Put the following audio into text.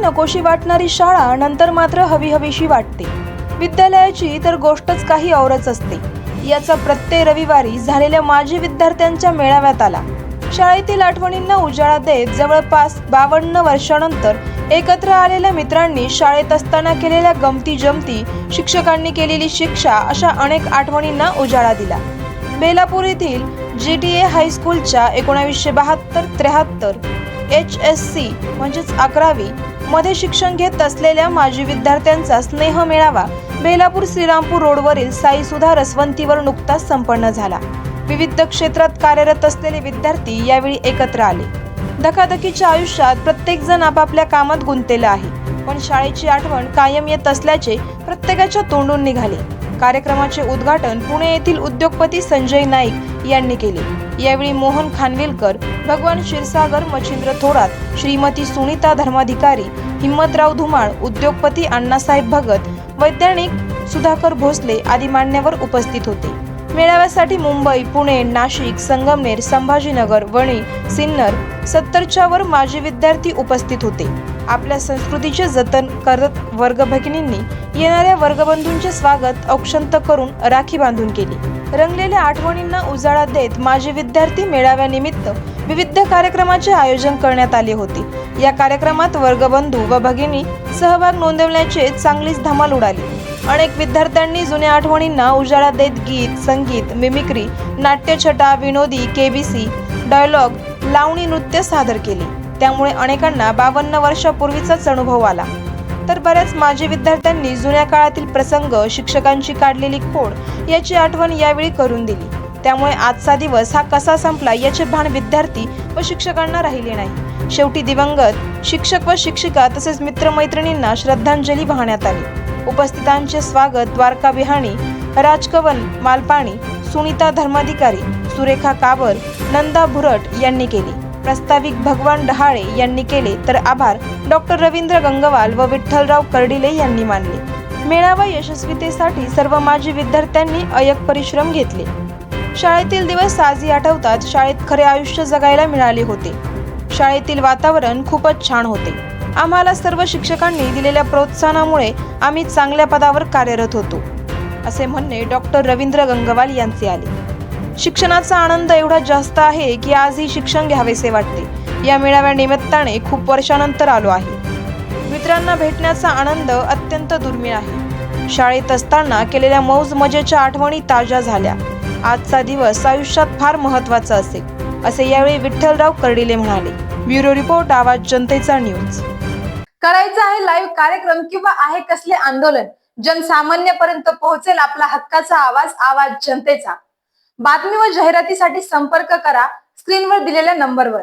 नकोशी वाटणारी शाळा नंतर मात्र हवीहवीशी वाटते. विद्यालयाची तर गोष्टच काही औरच असते. याचा प्रत्येक रविवारी झालेल्या माजी विद्यार्थ्यांच्या मेळाव्यात आला. शाळेतील आठवणींना उजाळा देत जवळपास 52 वर्षांनंतर एकत्र आलेल्या मित्रांनी शाळेत असताना केलेल्या गमती जमती, शिक्षकांनी केलेली शिक्षा अशा अनेक आठवणींना उजाळा दिला. बेलापूर येथील GTA हायस्कूलच्या 1972-73 HSC म्हणजेच 11वी मध्ये शिक्षण घेत असलेल्या माजी विद्यार्थ्यांचा स्नेह मेळावा बेलापूर श्रीरामपूर रोडवरील साई सुधा रसवंतीवर नुकताच संपन्न झाला. विविध क्षेत्रात कार्यरत असलेले विद्यार्थी यावेळी एकत्र आले. धकाधकीच्या आयुष्यात प्रत्येक जण आपापल्या कामात गुंतलेला आहे, पण शाळेची आठवण कायम येत असल्याचे प्रत्येकाच्या तोंडून निघाले. कार्यक्रमाचे उद्घाटन पुणे येथील उद्योगपती संजय नाईक यांनी केले. यावेळी मोहन खानविलकर, भगवान क्षीरसागर मच्छिंद्र थोरात, श्रीमती सुनीता धर्माधिकारी, हिम्मतराव धुमाळ, उद्योगपती अण्णासाहेब भगत, वैज्ञानिक सुधाकर भोसले आदी मान्यवर उपस्थित होते. मेळाव्यासाठी मुंबई, पुणे, नाशिक, संगमनेर, संभाजीनगर, वणी, सिन्नर 70च्या वर माजी विद्यार्थी उपस्थित होते. आपल्या संस्कृतीचे जतन करत वर्गभगिनींनी येणाऱ्या वर्गबंधूंचे स्वागत औक्षंत करून राखी बांधून केली. रंगलेल्या आठवणींना उजाळा देत माजी विद्यार्थी मेळाव्यानिमित्त विविध कार्यक्रमाचे आयोजन करण्यात आले होते. या कार्यक्रमात वर्गबंधू व भगिनी सहभाग नोंदवण्याचे चांगलीच धमाल उडाली. अनेक विद्यार्थ्यांनी जुन्या आठवणींना उजाळा देत गीत, संगीत, मिमिक्री, नाट्यछटा, विनोदी केबीसी, डायलॉग, लावणी नृत्य सादर केले. त्यामुळे अनेकांना 52 वर्षापूर्वीचाच अनुभव आला. तर बऱ्याच माजी विद्यार्थ्यांनी जुन्या काळातील प्रसंग, शिक्षकांची काढलेली खोड याची आठवण यावेळी करून दिली. त्यामुळे आजचा दिवस हा कसा संपला याचे भान विद्यार्थी व शिक्षकांना राहिले नाही. शेवटी दिवंगत शिक्षक व शिक्षिका तसेच मित्रमैत्रिणींना श्रद्धांजली वाहण्यात आली. उपस्थितांचे स्वागत द्वारका बिहाणी, राजकवन मालपाणी, सुनीता धर्माधिकारी, सुरेखा काबर, नंदा भुरट यांनी केले. प्रास्ताविक भगवान डहाळे यांनी केले, तर आभार डॉक्टर रवींद्र गंगवाल व विठ्ठलराव कर्डिले यांनी मानले. मेळावा यशस्वीतेसाठी सर्व माजी विद्यार्थ्यांनी अयक परिश्रम घेतले. शाळेतील दिवस आजही आठवतात. शाळेत खरे आयुष्य जगायला मिळाले होते. शाळेतील वातावरण खूपच छान होते. आम्हाला सर्व शिक्षकांनी दिलेल्या प्रोत्साहनामुळे आम्ही चांगल्या पदावर कार्यरत होतो, असे म्हणणे डॉक्टर रवींद्र गंगवाल यांचे आले. शिक्षणाचा आनंद एवढा जास्त आहे की आजही शिक्षण घ्यावेसे वाटते. या मेळाव्यानिमित्ताने खूप वर्षानंतर आलो आहे. मित्रांना भेटण्याचा आनंद अत्यंत दुर्मिळ आहे. शाळेत असताना केलेल्या मौज मजेच्या आठवणी ताज्या झाल्या. आजचा दिवस आयुष्यात फार महत्त्वाचा असेल, असे यावेळी विठ्ठलराव कर्डिले म्हणाले. ब्युरो रिपोर्ट, आवाज जनतेचा न्यूज. करायचा आहे लाईव्ह कार्यक्रम किंवा आहे कसले आंदोलन, जनसामान्यपर्यंत पोहोचेल आपला हक्काचा आवाज, आवाज जनतेचा. बातमी व जाहिरातीसाठी संपर्क करा स्क्रीनवर दिलेल्या नंबरवर.